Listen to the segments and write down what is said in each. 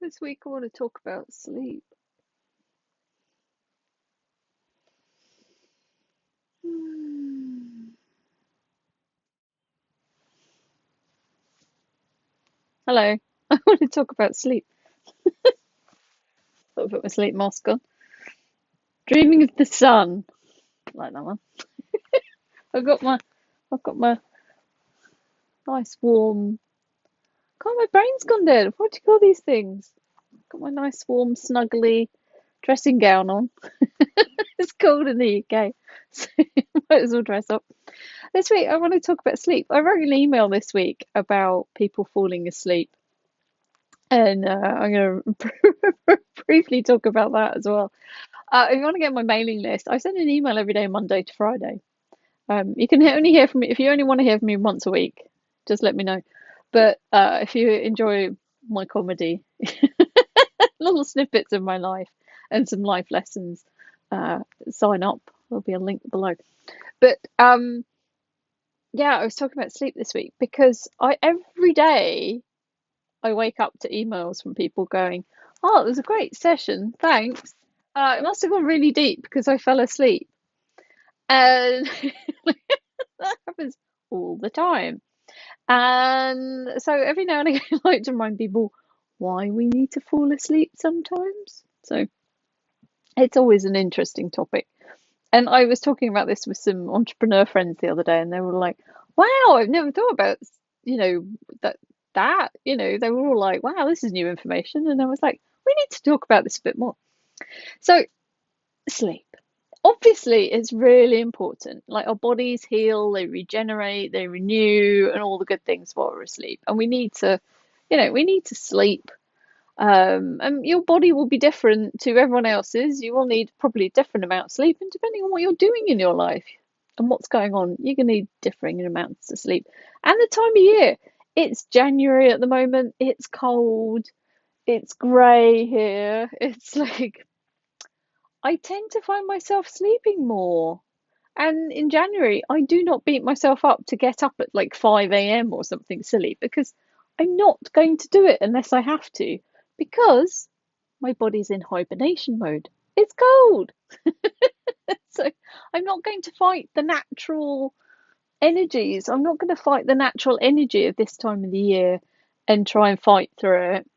This week I want to talk about sleep. Hmm. Hello. I want to talk about sleep. Thought I'd put my sleep mask on. Dreaming of the sun. Like that one. I've got my I've got my nice warm God, my brain's gone dead. What do you call these things? Got my nice warm snuggly dressing gown on. It's cold in the UK. So might as well dress up. This week I want to talk about sleep. I wrote an email this week about people falling asleep. And I'm going to briefly talk about that as well. If you want to get my mailing list, I send an email every day, Monday to Friday. You can only hear from me if you only want to hear from me once a week. Just let me know. But if you enjoy my comedy, little snippets of my life, and some life lessons, sign up. There'll be a link below. But yeah, I was talking about sleep this week because I every day I wake up to emails from people going, "Oh, it was a great session, thanks. It must have gone really deep because I fell asleep." And that happens all the time. And so every now and again, I like to remind people why we need to fall asleep sometimes. So it's always an interesting topic. And I was talking about this with some entrepreneur friends the other day, and they were like, "Wow, I've never thought about, you know, they were all like, "Wow, this is new information." And I was like, "We need to talk about this a bit more." So, sleep. Obviously, it's really important. Like our bodies heal, they regenerate, they renew, and all the good things while we're asleep. And we need to sleep. And your body will be different to everyone else's. You will need probably a different amount of sleep, and depending on what you're doing in your life and what's going on, you're gonna need differing amounts of sleep. And the time of year, it's January at the moment. It's cold. It's grey here. It's like I tend to find myself sleeping more. And in January, I do not beat myself up to get up at like 5 a.m. or something silly because I'm not going to do it unless I have to because my body's in hibernation mode. It's cold. So I'm not going to fight the natural energies. I'm not going to fight the natural energy of this time of the year and try and fight through it.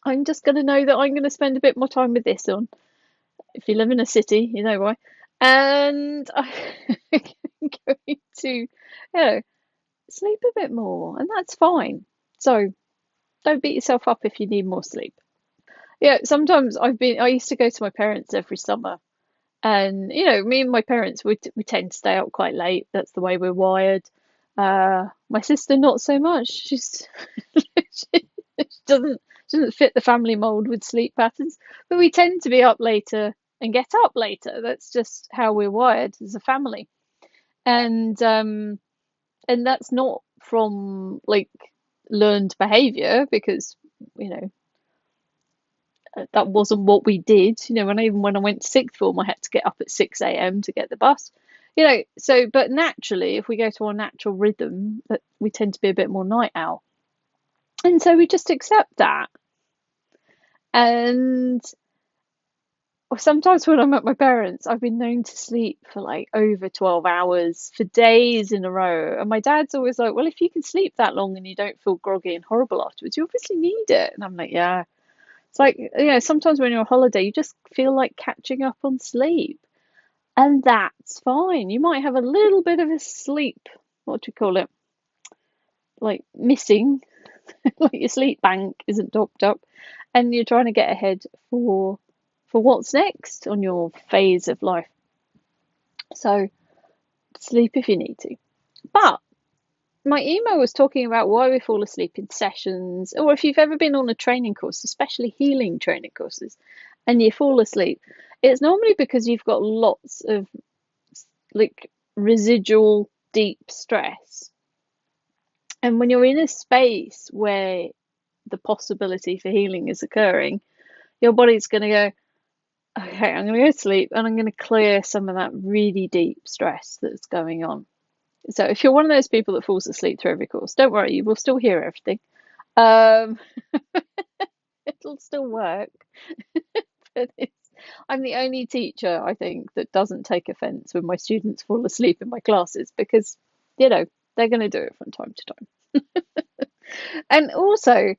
I'm just going to know that I'm going to spend a bit more time with this on. If you live in a city, you know why. And I'm going to, sleep a bit more, and that's fine. So don't beat yourself up if you need more sleep. Yeah, sometimes I used to go to my parents every summer, and me and my parents we tend to stay out quite late. That's the way we're wired. My sister not so much. She doesn't fit the family mold with sleep patterns, but we tend to be up later and get up later. That's just how we're wired as a family. And that's not from like learned behavior because you know that wasn't what we did. When I went to sixth form, I had to get up at 6 a.m. to get the bus. So but naturally, if we go to our natural rhythm, that we tend to be a bit more night owl, and so we just accept that. And sometimes when I'm at my parents', I've been known to sleep for like over 12 hours for days in a row. And my dad's always like, "Well, if you can sleep that long and you don't feel groggy and horrible afterwards, you obviously need it." And I'm like, "Yeah." It's like, sometimes when you're on holiday, you just feel like catching up on sleep. And that's fine. You might have a little bit of a sleep, what do you call it? Like missing, like your sleep bank isn't topped up, and you're trying to get ahead for what's next on your phase of life. So sleep if you need to. But my email was talking about why we fall asleep in sessions, or if you've ever been on a training course, especially healing training courses, and you fall asleep, it's normally because you've got lots of like residual deep stress. And when you're in a space where the possibility for healing is occurring, your body's going to go, "Okay, I'm going to go to sleep and I'm going to clear some of that really deep stress that's going on." So if you're one of those people that falls asleep through every course, don't worry, you will still hear everything. Um, It'll still work. But I'm the only teacher, I think, that doesn't take offense when my students fall asleep in my classes because, they're going to do it from time to time. And also,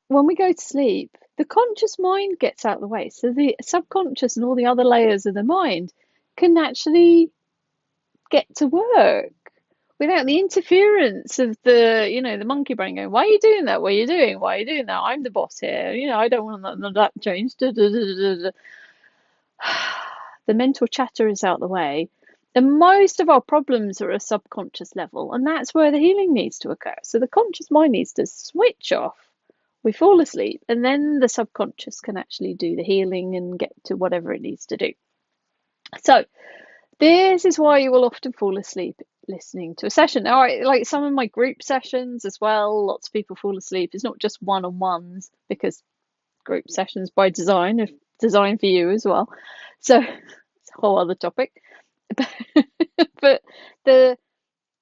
when we go to sleep, the conscious mind gets out of the way. So the subconscious and all the other layers of the mind can actually get to work without the interference of the monkey brain going, why are you doing that? What are you doing? Why are you doing that? I'm the boss here. I don't want that changed. The mental chatter is out the way. And most of our problems are at a subconscious level, and that's where the healing needs to occur. So the conscious mind needs to switch off. We fall asleep, and then the subconscious can actually do the healing and get to whatever it needs to do. So this is why you will often fall asleep listening to a session. Now, like some of my group sessions as well, lots of people fall asleep. It's not just one-on-ones, because group sessions by design are designed for you as well. So it's a whole other topic. But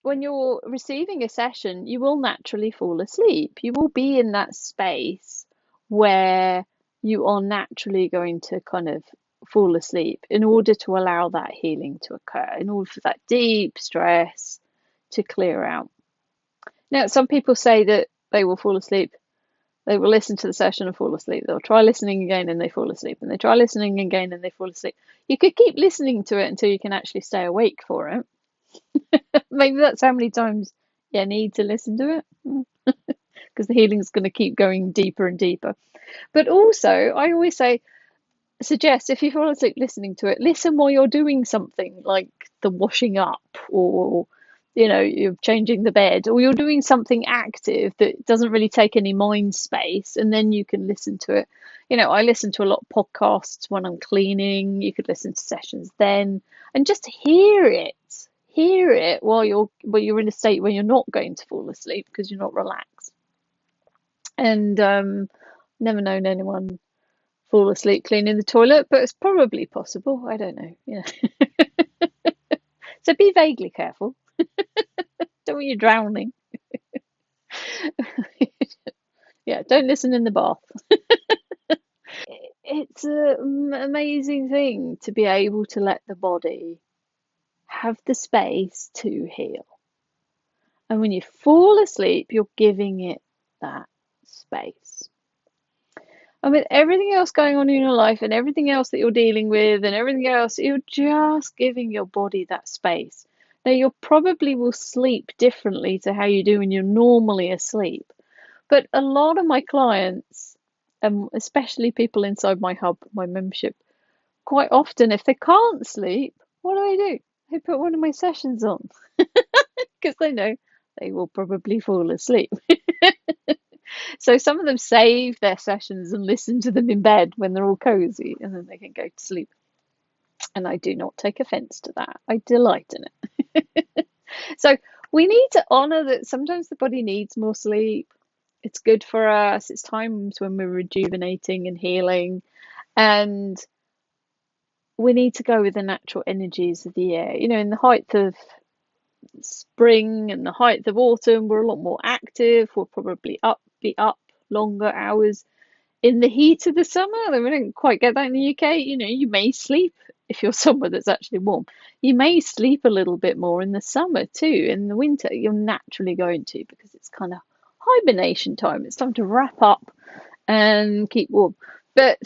when you're receiving a session, you will naturally fall asleep. You will be in that space where you are naturally going to kind of fall asleep in order to allow that healing to occur, in order for that deep stress to clear out. Now, some people say that they will fall asleep. They will listen to the session and fall asleep. They'll try listening again and they fall asleep. And they try listening again and they fall asleep. You could keep listening to it until you can actually stay awake for it. Maybe that's how many times you need to listen to it, because the healing's going to keep going deeper and deeper. But also, I always suggest if you fall asleep listening to it, listen while you're doing something like the washing up, or you're changing the bed, or you're doing something active that doesn't really take any mind space, and then you can listen to it. I listen to a lot of podcasts when I'm cleaning. You could listen to sessions then, and just hear it while you're in a state where you're not going to fall asleep because you're not relaxed. And never known anyone fall asleep cleaning the toilet, but it's probably possible. I don't know. So be vaguely careful. Don't want you drowning. Yeah, don't listen in the bath. It's an amazing thing to be able to let the body have the space to heal. And when you fall asleep, you're giving it that space. And with everything else going on in your life and everything else that you're dealing with and everything else, you're just giving your body that space. Now, you probably will sleep differently to how you do when you're normally asleep. But a lot of my clients, especially people inside my hub, my membership, quite often, if they can't sleep, what do? They put one of my sessions on because they know they will probably fall asleep. So some of them save their sessions and listen to them in bed when they're all cozy, and then they can go to sleep. And I do not take offense to that. I delight in it. So we need to honor that sometimes the body needs more sleep. It's good for us. It's times when we're rejuvenating and healing. And we need to go with the natural energies of the year. In the height of spring and the height of autumn, we're a lot more active. We'll probably be up longer hours. In the heat of the summer, we don't quite get that in the UK. You may sleep, if you're somewhere that's actually warm, you may sleep a little bit more in the summer too. In the winter, you're naturally going to, because it's kind of hibernation time. It's time to wrap up and keep warm. But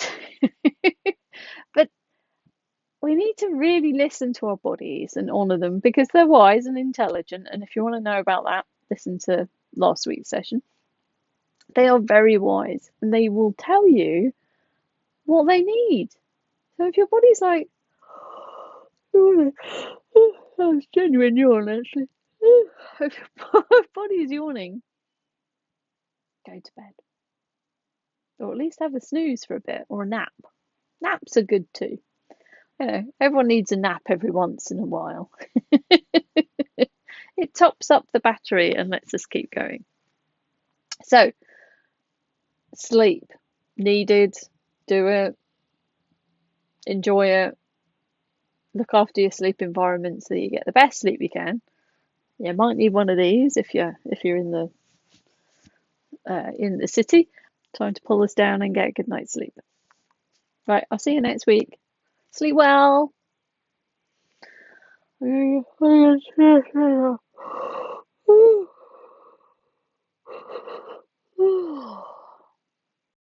but we need to really listen to our bodies and honor them, because they're wise and intelligent. And if you want to know about that, listen to last week's session. They are very wise, and they will tell you what they need. So if your body's like, that's genuine yawn actually. If your body is yawning, go to bed. Or at least have a snooze for a bit, or a nap. Naps are good too. Everyone needs a nap every once in a while. It tops up the battery and lets us keep going. So, sleep. Needed. Do it. Enjoy it. Look after your sleep environment so that you get the best sleep you can. You might need one of these if you're in the city. Time to pull us down and get a good night's sleep. Right, I'll see you next week. Sleep well.